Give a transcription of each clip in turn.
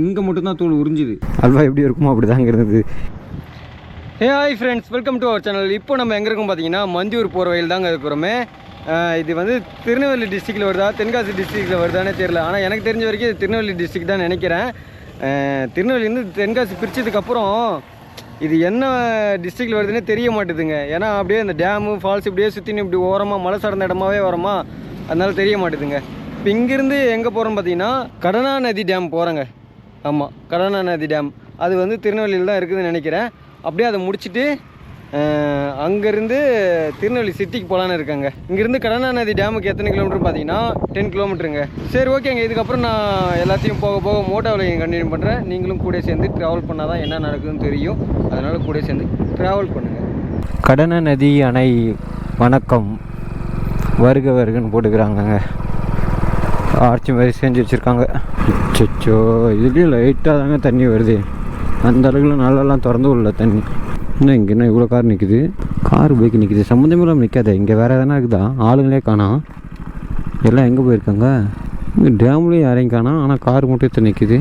இங்கே மட்டும்தான் தோல் உறிஞ்சுது. அல்வா எப்படி இருக்குமோ அப்படி தாங்க இருந்தது. Hi friends, welcome to our channel. இப்போ நம்ம எங்கே இருக்கோம் பார்த்தீங்கன்னா மந்தியூர் போகிற வயல் தாங்க இருக்கிறோமே. இது வந்து திருநெல்வேலி டிஸ்ட்ரிக்டில் வருதா தென்காசி டிஸ்ட்ரிக்டில் வருதானே தெரியல. ஆனால் எனக்கு தெரிஞ்ச வரைக்கும் இது திருநெல்வேலி டிஸ்ட்ரிக்ட் தான் நினைக்கிறேன். திருநெல்வேலிருந்து தென்காசி பிரித்ததுக்கப்புறம் இது என்ன டிஸ்ட்ரிக்டில் வருதுன்னே தெரிய மாட்டேதுங்க. ஏன்னா அப்படியே இந்த டேமு ஃபால்ஸ் இப்படியே சுற்றின்னு இப்படி ஓரமாக மலை சார்ந்த இடமாவே வரமா, அதனால தெரிய மாட்டேதுங்க. இப்போ இங்கேருந்து எங்கே போகிறோன்னு பார்த்தீங்கன்னா கடனா நதி டேம் போகிறேங்க. ஆமாம், கடனா நதி டேம் அது வந்து திருநெல்வேலியில் தான் இருக்குதுன்னு நினைக்கிறேன். அப்படியே அதை முடிச்சுட்டு அங்கேருந்து திருநெல்வேலி சிட்டிக்கு போகலான்னு இருக்காங்க. இங்கேருந்து கடனா நதி டேமுக்கு எத்தனை கிலோமீட்டர் பார்த்தீங்கன்னா 10 கிலோமீட்டருங்க. சரி, ஓகேங்க. இதுக்கப்புறம் நான் எல்லாத்தையும் போக போக மோட்டோவில் கண்டினியூ பண்ணுறேன். நீங்களும் கூட சேர்ந்து ட்ராவல் பண்ணால் தான் என்ன நடக்குதுன்னு தெரியும். அதனால் கூட சேர்ந்து ட்ராவல் பண்ணுங்கள். கடனா நதி அணை வணக்கம், வருக வருகன்னு போட்டுக்கிறாங்கங்க. ஆர்ச்சி மாதிரி செஞ்சு வச்சுருக்காங்க. அச்சோ, இதுலேயும் லைட்டாக தாங்க தண்ணி வருது. அந்த அளவுக்குலாம் நல்லாலாம் திறந்து விடல தண்ணி. இன்னும் இங்கே என்ன இவ்வளோ கார் நிற்குது, கார் பைக் நிற்குது, சம்மந்தமெல்லாம் நிற்காது. இங்கே வேறு எதனா இருக்குதா? ஆளுங்களே காணோம், எல்லாம் எங்கே போயிருக்காங்க? இங்கே டேம்லேயும் யாரையும் காணோம், ஆனால் கார் மட்டும் நிற்குது.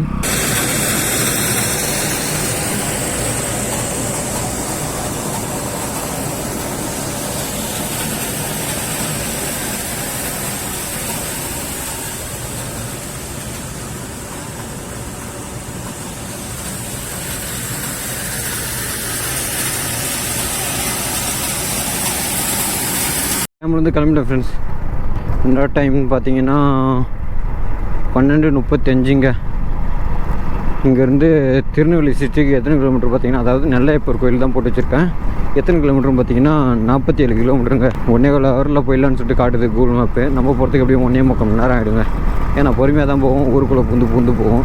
டேம்லேருந்து கிளம்பிட்டேன் ஃப்ரெண்ட்ஸ். இந்த டைம்னு பார்த்தீங்கன்னா 12:35ங்க. இங்கேருந்து திருநெல்வேலி சிட்டிக்கு எத்தனை கிலோமீட்டர் பார்த்தீங்கன்னா, அதாவது நெல்லையப்பர் கோயில் தான் போட்டு வச்சுருக்கேன். எத்தனை கிலோமீட்டர்னு பார்த்தீங்கன்னா 47 கிலோமீட்டருங்க. 1.25 ஹவரில் போயிடலான்னு சொல்லிட்டு காட்டுது கூகுள் மேப்பு. நம்ம போகிறதுக்கு எப்படியும் 1.25 மணி நேரம் ஆகிடுங்க. ஏன்னா பொறுமையாக தான் போவோம், ஊருக்குள்ளே பூந்து போவோம்.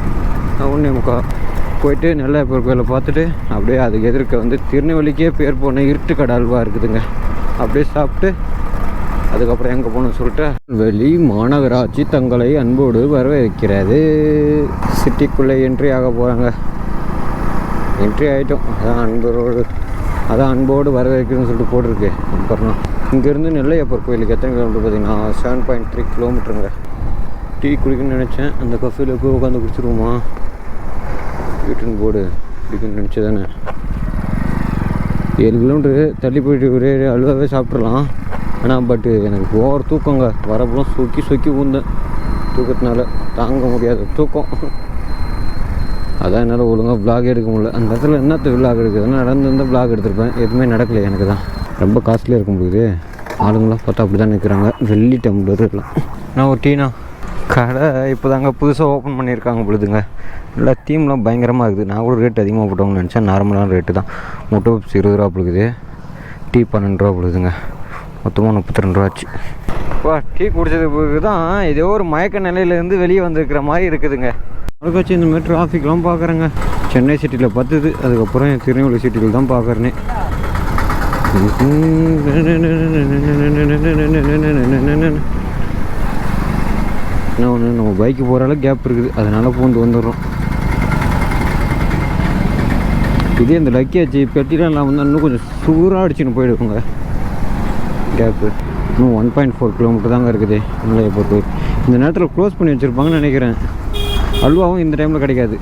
1.25 போயிட்டு நெல்லையப்பர் கோயிலை பார்த்துட்டு அப்படியே அதுக்கு எதிர்க்க வந்து திருநெல்வேலிக்கே பேர் போன இருட்டு கடை அல்வா இருக்குதுங்க. அப்படியே சாப்பிட்டு அதுக்கப்புறம் எங்கே போகணும்னு சொல்லிட்டு வெளி மாநகராட்சி தங்களை அன்போடு வரவேற்கிறது. சிட்டிக்குள்ளே என்ட்ரி ஆக போகிறாங்க. என்ட்ரி ஆகிட்டோம். அதான் அன்போடு வரவேற்கிறதுன்னு சொல்லிட்டு போட்டிருக்கு. அப்புறம் இங்கேருந்து நெல்லையப்பர் கோயிலுக்கு எத்தனை கிலோமீட்டர் பார்த்தீங்கன்னா 7.3 கிலோமீட்டருங்க. டீ குடிக்கணும்னு நினச்சேன். அந்த கஃபேல போய் உட்காந்து குடிச்சிருவோமா? வீட்டுன்னு போர்டு குடிக்கணும்னு நினச்சி தானே. 7 கிலோமீட்டரு தள்ளி போயிட்டு ஒரே அல்வாவே சாப்பிட்றலாம். ஆனால் பட்டு எனக்கு ஓவர் தூக்கங்க. வரப்பெல்லாம் சொக்கி ஊந்தேன் தூக்கத்தினால. தாங்க முடியாத தூக்கம். அதான் என்னால் ஒழுங்காக விளாக் எடுக்க முடியல. அந்த இடத்துல என்னத்த விளாக் எடுக்குதுன்னா, நடந்துருந்தால் விளாக் எடுத்துருப்பேன். எதுவுமே நடக்கலை எனக்கு தான். ரொம்ப காஸ்ட்லியாக இருக்க முடியுது. ஆளுங்களாம் பார்த்தா அப்படி தான் நிற்கிறாங்க. வெள்ளி டம்ளர் எல்லாம். நான் ஒரு டீனா கடை இப்போ தாங்க புதுசாக ஓப்பன் பண்ணியிருக்காங்க பொழுதுங்க. நல்லா தீம்லாம் பயங்கரமாக இருக்குது. நான் கூட ரேட் அதிகமாக போட்டோம்னு நினச்சேன். நார்மலான ரேட்டு தான். முட்டை பப்ஸ் 20 ரூபா பொழுது, டீ 12 ரூபா பொழுதுங்க. மொத்தமாக 32 ரூபா ஆச்சு. இப்போ டீ குடித்தது பிறகு தான் ஏதோ ஒரு மயக்க நிலையிலேருந்து வெளியே வந்துருக்கிற மாதிரி இருக்குதுங்க. அதுக்காச்சும் இந்த மாதிரி டிராஃபிக்லாம் பார்க்குறேங்க. சென்னை சிட்டியில் பார்த்துது, அதுக்கப்புறம் திருநெல்வேலி சிட்டியில் தான் பார்க்குறேனே. என்ன ஒன்று, நம்ம பைக்கு போகிற அளவுக்கு கேப் இருக்குது, அதனால் பூந்து வந்துடுறோம். இதே இந்த லக்கேஜ் பெட்டிலாம் இல்லாமல் வந்து இன்னும் கொஞ்சம் சூறாக அடிச்சுன்னு போயிடுவோங்க. கேப்பு இன்னும் 1.4 கிலோமீட்டர் தாங்க இருக்குது நெல்லையப்பர் கோயில். இந்த நேரத்தில் க்ளோஸ் பண்ணி வச்சுருப்பாங்கன்னு நினைக்கிறேன். அல்வாவும் இந்த டைமில் கிடைக்காது,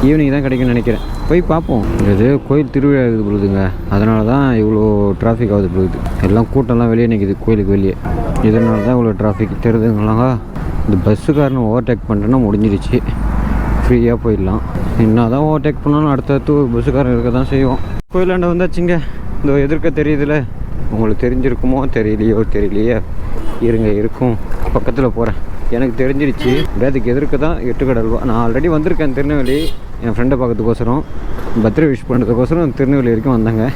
ஈவினிங் தான் கிடைக்குன்னு நினைக்கிறேன். போய் பார்ப்போம். இது கோயில் திருவிழா இருக்குது பொழுதுங்க, அதனால தான் இவ்வளோ டிராஃபிக் ஆகுது பொழுது. எல்லாம் கூட்டம்லாம் வெளியே நிற்கிது கோயிலுக்கு வெளியே. இதனால தான் இவ்வளோ டிராஃபிக் தெரியுதுங்களாங்க. இந்த பஸ்ஸுக்காரனை ஓவர்டேக் பண்ணுறேன்னா முடிஞ்சிருச்சு, ஃப்ரீயாக போயிடலாம். என்ன தான் ஓவர்டேக் பண்ணாலும் அடுத்தடுத்து ஒரு பஸ்ஸுக்காரன் இருக்க தான் செய்வோம். கோயிலாண்ட வந்தாச்சுங்க. இந்த எதிர்க்க தெரியுதுல, உங்களுக்கு தெரிஞ்சிருக்குமோ தெரியலையே. இருங்க, இருக்கும் பக்கத்தில் போகிறேன். எனக்கு தெரிஞ்சிருச்சு. அதுக்கு எதிர்க்க தான் எட்டுக்கடல்வா. நான் ஆல்ரெடி வந்திருக்கேன் திருநெல்வேலி, என் ஃப்ரெண்டை பார்க்கறதுக்கோசரம், பர்த்டே விஷ் பண்ணுறதுக்கோசரம் திருநெல்வேலி வரைக்கும் வந்தாங்க.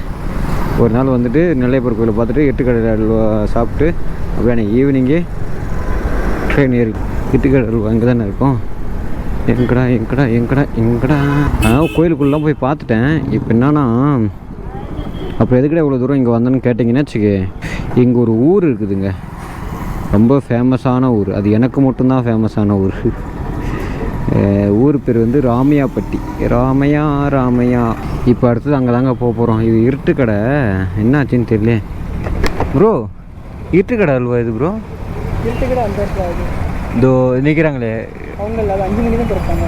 ஒரு நாள் வந்துட்டு நெல்லையப்பர் கோயிலை பார்த்துட்டு எட்டுக்கடல் அல்வா சாப்பிட்டு அப்படியே எனக்கு ஈவினிங்கே ட்ரெயின் ஏறி. எட்டுக்கடல் அல்வா இங்கே தானே இருக்கும். எங்கடா நான் கோயிலுக்குள்ளே போய் பார்த்துட்டேன். இப்போ என்னன்னா, அப்போ எதுக்கிட்ட இவ்வளோ தூரம் இங்கே வந்தேன்னு கேட்டிங்கன்னா வச்சுக்க, இங்கே ஒரு ஊர் இருக்குதுங்க, ரொம்ப ஃபேமஸான ஊர். அது எனக்கு மட்டும்தான் ஃபேமஸான ஊர். ஊர் பேர் வந்து ராமையாப்பட்டி. ராமையா. இப்போ அடுத்தது அங்கே தாங்க போக போகிறோம். இது இருட்டு கடை, என்ன ஆச்சுன்னு தெரியல ப்ரோ. இருட்டு கடை அல்வா இது ப்ரோ? இருட்டு கடை அந்த இதோ நிற்கிறாங்களே அவங்க 5 மணி தான் திறப்பாங்க.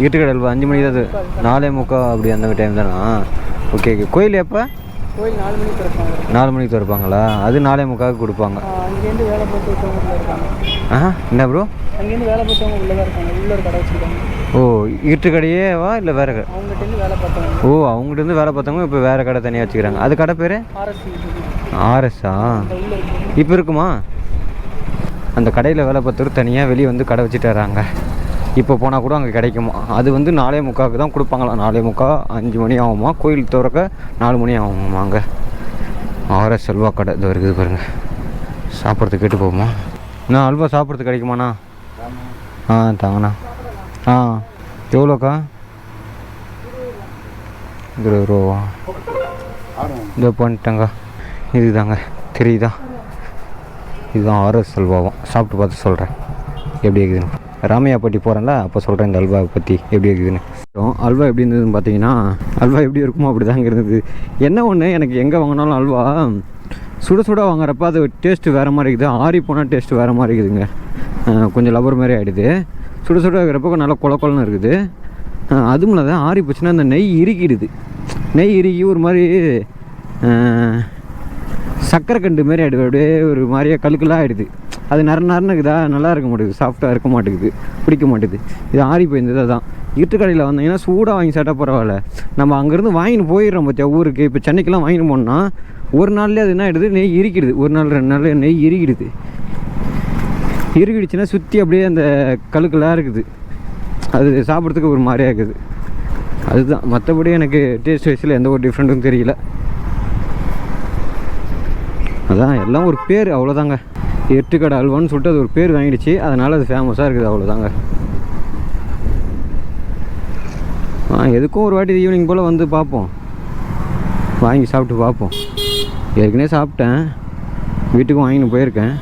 ஈட்டுக்கடை அல்வா 5 மணிக்கு தான், 4:45 அப்படி அந்த டைம் தானா? Okay okay. கோயில் எப்போ? கோயில் 4 மணிக்கு திறப்பாங்க. 4 மணிக்கு திறப்பாங்களா? அது 4:45 கொடுப்பாங்க. அங்கேருந்து வேலை பார்த்துட்டவங்க உள்ளே இருக்காங்க. என்ன ப்ரோ? அங்கேருந்து வேலை பார்த்தவங்க உள்ளே தான் இருக்காங்க. உள்ள ஒரு கடை வச்சுருக்காங்க. ஓ, ஈட்டுக்கடையேவா இல்லை வேறு கடை? அவங்ககிட்டேருந்து வேலை பார்த்தவங்க. ஓ, அவங்ககிட்டருந்து வேலை பார்த்தவங்க இப்போ வேறு கடை தனியாக வச்சுக்கிறாங்க. அது கடை பேர் ஆர்எஸ்ஸா? இப்போ இருக்குமா? அந்த கடையில் வேலை பார்த்தவர் தனியாக வெளியே வந்து கடை வச்சுட்டு வராங்க. இப்போ போனால் கூட அங்கே கிடைக்குமா? அது வந்து 4:45 தான் கொடுப்பாங்களா? 4:45 5 மணி ஆகுமா? கோயில் திறக்க 4 மணி ஆகுமா? அங்கே ஆர்எஸ் அல்வா கடை இது இருக்குது பாருங்கள். சாப்பிட்றதுக்கு கேட்டு போகுமா? அண்ணா அல்வா சாப்பிட்றதுக்கு கிடைக்குமாண்ணா? தாங்கண்ணா. எவ்வளோக்கா? 20 ரூபா. இதோ பண்ணிட்டேங்க. இதுதாங்க தெரியுதா? இதுதான் ஆர்எஸ் அல்வாவும். சாப்பிட்டு பார்த்து சொல்கிறேன் எப்படி இருக்குதுன்னு. ராமையாப்பட்டி போகிறேன்ல, அப்போ சொல்கிறேன் இந்த அல்வாவை பற்றி எப்படி இருக்குதுன்னு. அல்வா எப்படி இருந்ததுன்னு பார்த்தீங்கன்னா, அல்வா எப்படி இருக்குமோ அப்படி தாங்க இருந்தது. என்ன ஒன்று, எனக்கு எங்கே வாங்கினாலும் அல்வா சுட சுட வாங்குறப்ப அது டேஸ்ட்டு வேறு மாதிரி இருக்குது. ஆறி போனால் டேஸ்ட்டு வேறு மாதிரி இருக்குதுங்க. கொஞ்சம் லப்பர் மாதிரி ஆகிடுது. சுட சுட வைக்கிறப்போ நல்லா கொலன்னு இருக்குது. அதுவும் இல்லாத ஆறி போச்சுன்னா அந்த நெய் இறுக்கிடுது. நெய் இறுக்கி ஒரு மாதிரி சக்கரை கண்டு மாதிரி ஆகிடுது. அப்படியே ஒரு மாதிரியே கழுக்கெல்லாம் ஆகிடுது. அது நரன்னு இருக்குதா, நல்லா இருக்க மாட்டேங்குது, சாஃப்டாக இருக்க மாட்டேங்குது, பிடிக்க மாட்டேங்குது. இது ஆறி போயிருந்தது. அதான் இருட்டு கடையில் வந்தீங்கன்னா சூடாக வாங்கி சாப்பிட்டா பரவாயில்ல. நம்ம அங்கேருந்து வாங்கின்னு போயிடுறோம் பார்த்தியா ஊருக்கு. இப்போ சென்னைக்கெல்லாம் வாங்கின்னு போனோம்னா ஒரு நாள்லேயே அது என்ன ஆகிடுது, நெய் இறுக்கிடுது. ஒரு நாள் 2 நாள் நெய் இறுக்கிடுது. இறுக்கிடுச்சுன்னா சுற்றி அப்படியே அந்த கழுக்கெல்லாம் இருக்குது. அது சாப்பிட்றதுக்கு ஒரு மாதிரியாக இருக்குது. அதுதான். மற்றபடி எனக்கு டேஸ்ட் வைஸில் எந்த ஒரு டிஃப்ரெண்ட்டும் தெரியல. அதான் எல்லாம் ஒரு பேர், அவ்வளோதாங்க. எட்டுக்கடை அல்வான்னு சொல்லிட்டு அது ஒரு பேர் வாங்கிடுச்சு, அதனால் அது ஃபேமஸாக இருக்குது, அவ்வளோதாங்க. எதுக்கும் ஒரு வாட்டி ஈவினிங் போல் வந்து பார்ப்போம், வாங்கி சாப்பிட்டு பார்ப்போம். ஏற்கனவே சாப்பிட்டேன், வீட்டுக்கும் வாங்கின்னு போயிருக்கேன்.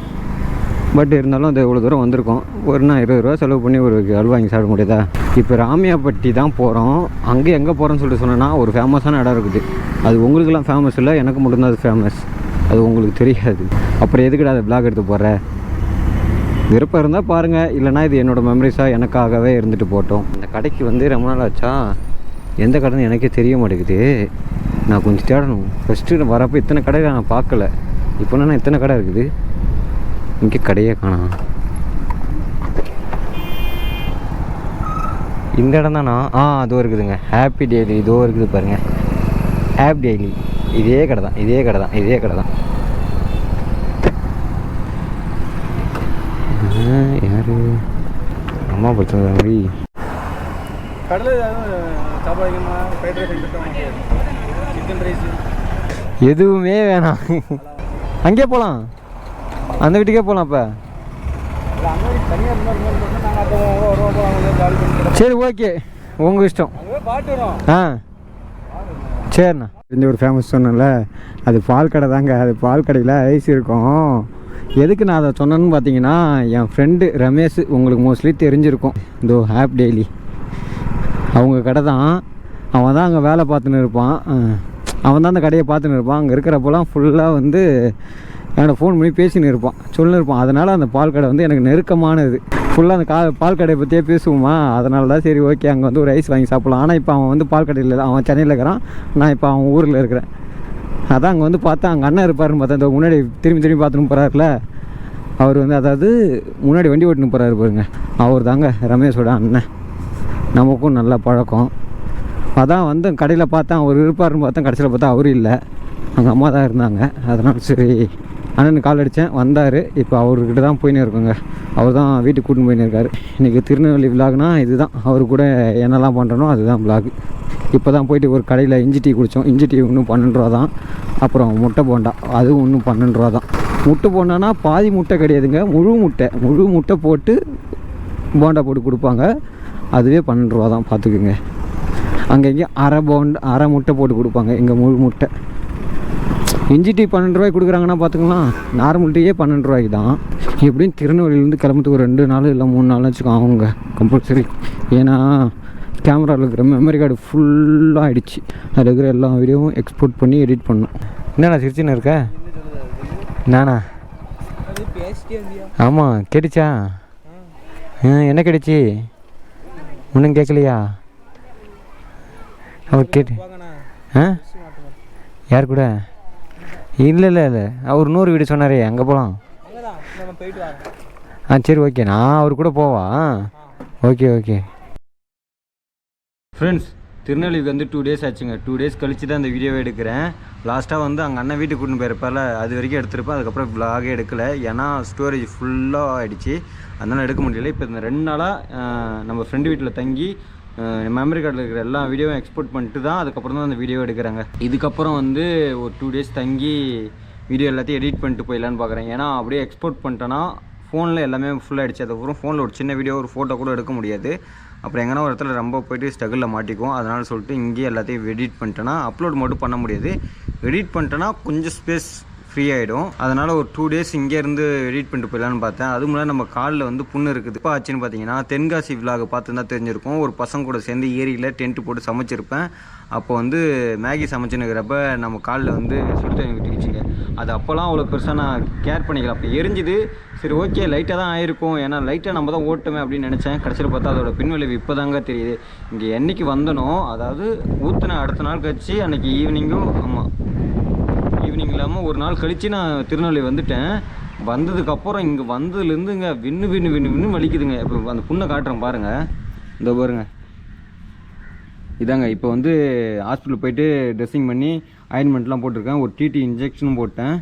பட் இருந்தாலும் அது இவ்வளோ தூரம் வந்திருக்கோம். ஒரு நான் 20 ரூபா செலவு பண்ணி ஒரு அல்வா வாங்கி சாப்பிட முடியாதா? இப்போ ராமையாப்பட்டி தான் போகிறோம். அங்கே எங்கே போகிறோன்னு சொல்லிட்டு சொன்னேன்னா ஒரு ஃபேமஸான இடம் இருக்குது. அது உங்களுக்கெல்லாம் ஃபேமஸ் இல்லை, எனக்கு மட்டும்தான் அது ஃபேமஸ். அது உங்களுக்கு தெரியாது. அப்புறம் எதுக்கிட்ட அதை பிளாக் எடுத்து போடுற? விருப்பம் இருந்தால் பாருங்கள், இல்லைனா இது என்னோடய மெமரிஸாக எனக்காகவே இருந்துட்டு போட்டோம். இந்த கடைக்கு வந்து ரொம்ப நாள் ஆச்சா, எந்த கடைன்னு எனக்கே தெரிய மாட்டேங்குது. நான் கொஞ்சம் தேடணும். ஃபஸ்ட்டு வரப்போ இத்தனை கடையில் நான் பார்க்கல. இப்போ நான் இத்தனை கடை இருக்குது, இங்கே கடையே காணோம். இந்த இடம் தானா? அதோ இருக்குதுங்க, ஹாப்பி டெய்லி. இதோ இருக்குது பாருங்கள், ஹாப்பி டெய்லி. இதே கடை தான், இதே கடை தான், இதே கடை தான். யார் அம்மா படுத்துறது மாதிரி எதுவுமே வேணாம். அங்கே போகலாம், அந்த வீட்டுக்கே போகலாம். இப்போ சரி, ஓகே, உங்கள் இஷ்டம். சரிண்ணா. இந்த ஒரு ஃபேமஸ் சொன்னேன்ல, அது பால் கடை தாங்க. அது பால் கடையில் ஐஸ் இருக்கும். எதுக்கு நான் அதை சொன்னேன்னு பார்த்தீங்கன்னா, என் ஃப்ரெண்டு ரமேஷ், உங்களுக்கு மோஸ்ட்லி தெரிஞ்சிருக்கும், இந்த ஹாப் டெய்லி அவங்க கடை தான். அவன் தான் அங்கே வேலை பார்த்துன்னு இருப்பான். அவன் தான் அந்த கடையை பார்த்துன்னு இருப்பான். அங்கே இருக்கிறப்பெல்லாம் ஃபுல்லாக வந்து என்னோடய ஃபோன் பண்ணி பேசின்னு இருப்பான், சொல்லின்னு இருப்பான். அதனால் அந்த பால் கடை வந்து எனக்கு நெருக்கமானது. ஃபுல்லாக அந்த பால் கடையை பற்றியே பேசுவோமா, அதனால தான் சரி ஓகே அங்கே வந்து ஒரு ஐஸ் வாங்கி சாப்பிட்லாம். ஆனால் இப்போ அவன் வந்து பால் கடையில் இல்லை, அவன் சென்னையில் இருக்கிறான். நான் இப்போ அவன் ஊரில் இருக்கிறேன். அதான் அங்கே வந்து பார்த்தா அங்கே அண்ணன் இருப்பாருன்னு பார்த்தா, இந்த முன்னாடி திரும்பி பார்த்துன்னு போகிறாருல அவர் வந்து, அதாவது முன்னாடி வண்டி ஓட்டுன்னு போகிறாரு பாருங்க, அவர் தாங்க ரமேஷோட அண்ணன். நமக்கும் நல்லா பழக்கம். அதான் வந்து கடையில் பார்த்தேன், அவர் இருப்பாருன்னு பார்த்தேன். கடைசியில் பார்த்தா அவரும் இல்லை, அங்கே அம்மா தான் இருந்தாங்க. அதனால் சரி அண்ணனுக்கு கால் அடித்தேன், வந்தார். இப்போ அவர்கிட்ட தான் போயின்னு இருக்கோங்க. அவர் தான் வீட்டுக்கு கூட்டின்னு போயின்னு இருக்கார். இன்றைக்கி திருநெல்வேலி விலாக்னா இதுதான். அவர் கூட என்னெல்லாம் பண்ணுறனோ அதுதான் விலாக். இப்போ தான் போயிட்டு ஒரு கடையில் இஞ்சி டீ குடித்தோம். இஞ்சி டீ இன்னும் 12 ரூபா தான். அப்புறம் முட்டை போண்டா, அதுவும் இன்னும் 12 ரூபா தான். முட்டை போண்டானா பாதி முட்டை கிடையாதுங்க, முழு முட்டை போட்டு போண்டா போட்டு கொடுப்பாங்க. அதுவே 12 ரூபா தான், பார்த்துக்குங்க. அங்கே இங்கே அரை முட்டை போட்டு கொடுப்பாங்க, இங்கே முழு முட்டை. இஞ்சி டீ 12 ரூபாய்க்கு கொடுக்குறாங்கன்னா பார்த்துக்கலாம், நார்மல் டீயே 12 ரூபாய்க்கு தான். எப்படியும் திருநெல்வேலியிலேருந்து கிளம்புறதுக்கு ஒரு 2 நாள் இல்லை 3 நாள் வச்சுக்கோ அவங்க கம்பல்சரி. ஏன்னா கேமராவில் இருக்கிற மெமரி கார்டு ஃபுல்லாக ஆகிடுச்சு. அதில் இருக்கிற எல்லா வீடியோவும் எக்ஸ்போர்ட் பண்ணி எடிட் பண்ணணும். என்னண்ணா சிரிச்சின்னு இருக்க? நானா? ஆமாம், கேட்டுச்சா? என்ன கேட்டுச்சு? ஒன்றும் கேட்கலையா? அவர் கேட்டு ஆ யார் கூட? இல்லை அவர் இன்னொரு வீடு சொன்னாரே, அங்கே போகலாம். ஆ சரி ஓகே, நான் அவர் கூட போவா. ஓகே ஃப்ரெண்ட்ஸ், திருநெல்வேலிக்கு வந்து 2 days ஆச்சுங்க. 2 days கழிச்சு தான் இந்த வீடியோவை எடுக்கிறேன். லாஸ்ட்டாக வந்து அங்கே அண்ணன் வீட்டுக்கு கூட்டின்னு போயிருப்பால, அது வரைக்கும் எடுத்திருப்பேன். அதுக்கப்புறம் விலாகே எடுக்கலை, ஏன்னா ஸ்டோரேஜ் ஃபுல்லாக ஆகிடுச்சு, அதனால் எடுக்க முடியல. இப்போ இந்த 2 நாளாக நம்ம ஃப்ரெண்டு வீட்டில் தங்கி மெமரி கார்டில் இருக்கிற எல்லா வீடியோவும் எக்ஸ்போர்ட் பண்ணிட்டு தான் அதுக்கப்புறம் தான் அந்த வீடியோ எடுக்கிறாங்க. இதுக்கப்புறம் வந்து ஒரு 2 days தங்கி வீடியோ எல்லாத்தையும் எடிட் பண்ணிட்டு போயிடலான்னு பார்க்குறேன். ஏன்னா அப்படியே எக்ஸ்போர்ட் பண்ணிட்டேன்னா ஃபோனில் எல்லாமே ஃபுல்லாகிடுச்சு. அதுக்கப்புறம் ஃபோனில் ஒரு சின்ன வீடியோ, ஒரு ஃபோட்டோ கூட எடுக்க முடியாது. அப்புறம் எங்கன்னா ஒரு இடத்துல ரொம்ப போய்ட்டு ஸ்ட்ரகிளில் மாட்டிக்கும். அதனால் சொல்லிட்டு இங்கேயே எல்லாத்தையும் எடிட் பண்ணிட்டேன்னா அப்லோட் மட்டும் பண்ண முடியாது. எடிட் பண்ணிட்டேன்னா கொஞ்சம் ஸ்பேஸ் ஃப்ரீ ஆகிடும். அதனால் ஒரு 2 days இங்கேருந்து எடிட் பண்ணிட்டு போயிடலான்னு பார்த்தேன். அது முன்னாடி நம்ம காலில் வந்து புண்ணு இருக்குது. இப்போ ஆச்சுன்னு பார்த்தீங்கன்னா, தென்காசி விலாக பார்த்துருந்தா தெரிஞ்சிருக்கும். ஒரு பசங்க கூட சேர்ந்து ஏரியில் டென்ட்டு போட்டு சமைச்சிருப்பேன். அப்போ வந்து மேகி சமைச்சுன்னுக்கிறப்ப நம்ம காலில் வந்து சுடு தண்ணி ஊற்றிக்கிச்சிங்க. அது அப்போல்லாம் அவ்வளோ பெருசாக நான் கேர் பண்ணிக்கல. அப்போ எரிஞ்சுது, சரி ஓகே லைட்டாக தான் ஆயிருக்கும், ஏன்னா லைட்டாக நம்ம தான் ஓட்டுமே அப்படின்னு நினச்சேன். கடைசியில் பார்த்தா அதோட பின்விளைவு இப்போ தாங்க தெரியுது. இங்கே என்றைக்கு வந்தனோ, அதாவது ஊற்றின அடுத்த நாள் கழிச்சு அன்றைக்கி ஈவினிங்கும், ஆமாம் ஈவினிங் இல்லாமல் ஒரு நாள் கழித்து நான் திருநெல்வேலி வந்துட்டேன். வந்ததுக்கப்புறம் இங்கே வந்ததுலேருந்து இங்கே விண்ணு வலிக்குதுங்க. இப்போ அந்த புண்ணை காட்டுறேன் பாருங்கள், இந்த பாருங்க இதாங்க. இப்போ வந்து ஹாஸ்பிட்டல் போயிட்டு ட்ரெஸ்ஸிங் பண்ணி ஆயின்மெண்ட்லாம் போட்டிருக்கேன். ஒரு டிடி இன்ஜெக்ஷனும் போட்டேன்.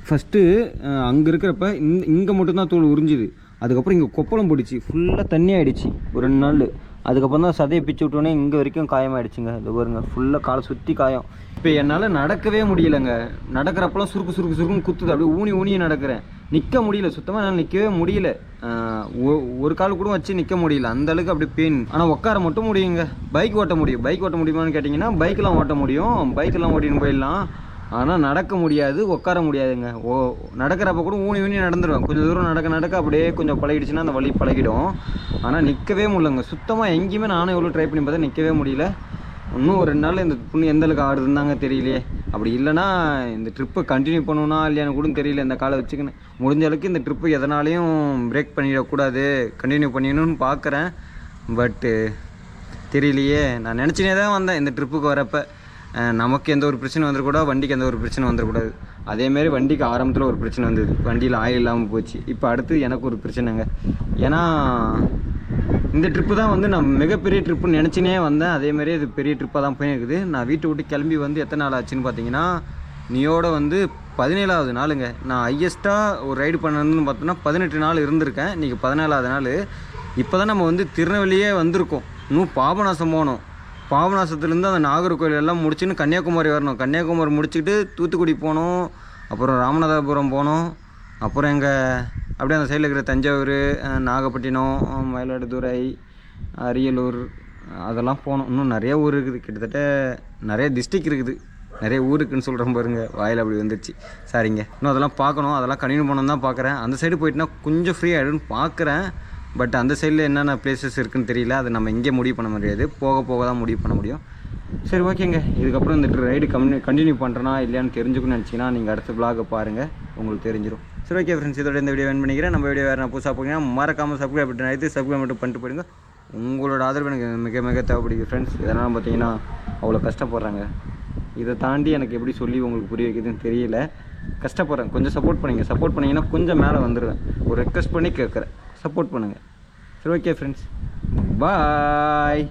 ஃபஸ்ட்டு அங்கே இருக்கிறப்ப இங்கே மட்டும்தான் தோல் உறிஞ்சிது. அதுக்கப்புறம் இங்கே கொப்பளம் போட்டுச்சு, ஃபுல்லாக தண்ணி ஆகிடுச்சு ஒரு 2 நாள். அதுக்கப்புறம் தான் சதையை பிச்சு விட்டோன்னே இங்கே வரைக்கும் காயமாகிடுச்சுங்க. இது பாருங்க, ஃபுல்லாக காலை சுற்றி காயம். இப்போ என்னால் நடக்கவே முடியலைங்க. நடக்கிறப்பெல்லாம் சுருக்குன்னு குத்துது. அப்படியே ஊனி நடக்கிறேன். நிற்க முடியல, சுத்தமாக என்னால் நிற்கவே முடியல. ஒரு கால் கூட வச்சு நிற்க முடியல, அந்தளவுக்கு அப்படி பெயின். ஆனால் உட்கார மட்டும் முடியுங்க. பைக் ஓட்ட முடியும். பைக் ஓட்ட முடியுமான்னு கேட்டிங்கன்னா, பைக்கெலாம் ஓட்ட முடியும், பைக்கெல்லாம் ஓட்டின்னு போயிடலாம். ஆனால் நடக்க முடியாது, உட்கார முடியாதுங்க. நடக்கிறப்ப கூட ஊனி நடந்துடுவேன். கொஞ்சம் தூரம் நடக்க அப்படியே கொஞ்சம் பழகிடுச்சுன்னா அந்த வலி பழகிடும். ஆனால் நிற்கவே முடியலங்க சுத்தமாக. எங்கேயுமே நானும் எவ்வளோ ட்ரை பண்ணி பார்த்தா நிற்கவே முடியல. இன்னும் ஒரு 2 நாள் இந்த புண்ணு எந்தளவுக்கு ஆடுதுன்னாங்க தெரியலையே. அப்படி இல்லைன்னா இந்த ட்ரிப்பை கண்டினியூ பண்ணணுன்னா இல்லையான்னு கூட தெரியல. இந்த காலை வச்சுக்கின்னு முடிஞ்ச அளவுக்கு இந்த ட்ரிப்பு எதனாலையும் பிரேக் பண்ணிடக்கூடாது, கண்டினியூ பண்ணிடணும்னு பார்க்குறேன். பட்டு தெரியலையே. நான் நினச்சினே தான் வந்தேன் இந்த ட்ரிப்புக்கு வரப்போ, நமக்கு எந்த ஒரு பிரச்சனை வந்துடக்கூடாது, வண்டிக்கு எந்த ஒரு பிரச்சனை வந்துடக்கூடாது. அதேமாரி வண்டிக்கு ஆரம்பத்தில் ஒரு பிரச்சனை வந்தது, வண்டியில் ஆயில் இல்லாமல் போச்சு. இப்போ அடுத்து எனக்கு ஒரு பிரச்சனைங்க. ஏன்னா இந்த ட்ரிப்பு தான் வந்து நான் மிகப்பெரிய ட்ரிப்புன்னு நினச்சினே வந்தேன். அதேமாதிரி இது பெரிய ட்ரிப்பாக தான் போயிருக்குது. நான் வீட்டை விட்டு கிளம்பி வந்து எத்தனை நாள் ஆச்சுன்னு பார்த்தீங்கன்னா, நீயோட வந்து 17வது நாளுங்க. நான் ஹையஸ்ட்டாக ஒரு ரைடு பண்ணணுன்னு பார்த்தோன்னா 18 நாள் இருந்திருக்கேன். இன்றைக்கி 17வது நாள். இப்போ தான் நம்ம வந்து திருநெல்வேலியே வந்திருக்கோம். இன்னும் பாபநாசம் போகணும். பாபநாசத்துலேருந்து அந்த நாகர்கோவில் எல்லாம் முடிச்சுன்னு கன்னியாகுமரி வரணும். கன்னியாகுமரி முடிச்சுக்கிட்டு தூத்துக்குடி போகணும், அப்புறம் ராமநாதபுரம் போகணும், அப்புறம் அப்படியே அந்த சைடில் இருக்கிற தஞ்சாவூர், நாகப்பட்டினம், மயிலாடுதுறை, அரியலூர் அதெல்லாம் போகணும். இன்னும் நிறைய ஊர் இருக்குது, கிட்டத்தட்ட நிறைய டிஸ்ட்ரிக் இருக்குது, நிறைய ஊருக்குன்னு சொல்கிறேன் பாருங்க, வாயில் அப்படி வந்துடுச்சு, சாரிங்க. இன்னும் அதெல்லாம் பார்க்கணும், அதெல்லாம் கண்டினியூ பண்ணணும் தான் பார்க்குறேன். அந்த சைடு போயிட்டுனா கொஞ்சம் ஃப்ரீ ஆகிடும்னு பார்க்குறேன். பட் அந்த சைடில் என்னென்ன பிளேசஸ் இருக்குதுன்னு தெரியல. அது நம்ம இங்கே முடிவு பண்ண முடியாது, போக தான் முடிவு பண்ண முடியும். சரி ஓகேங்க, இதுக்கப்புறம் இந்த ரைடு கண்டினியூ பண்ணுறேன்னா இல்லையான்னு தெரிஞ்சுக்கணும்னு நினச்சிங்கன்னா நீங்கள் அடுத்த vlog பாருங்கள், உங்களுக்கு தெரிஞ்சிடும். சரி ஓகே ஃப்ரெண்ட்ஸ், இதோட இந்த வீடியோ வேன் பண்ணிக்கிறேன். நம்ம வீடியோ வேறு நான் புதுசாக போகிறேன், மறக்காமல் சப்ஸ்கிரைப் பண்ணிட்டு சப்ஸ்கிரைப் மட்டும் பண்ணிட்டு போயிடுங்க. உங்களோட ஆதரவு எனக்கு மிக தேவைப்படுது ஃப்ரெண்ட்ஸ். இதெல்லாம் பார்த்தீங்கன்னா அவ்வளோ கஷ்டப்படுறாங்க. இதை தாண்டி எனக்கு எப்படி சொல்லி உங்களுக்கு புரிய வைக்கிறதுன்னு தெரியல. கஷ்டப்படுறேன், கொஞ்சம் சப்போர்ட் பண்ணிங்கன்னா கொஞ்சம் மேலே வந்துடுவேன். ஒரு ரெக்வஸ்ட் பண்ணி கேட்குறேன், சப்போர்ட் பண்ணுங்கள். சரி ஓகே ஃப்ரெண்ட்ஸ், பாய்.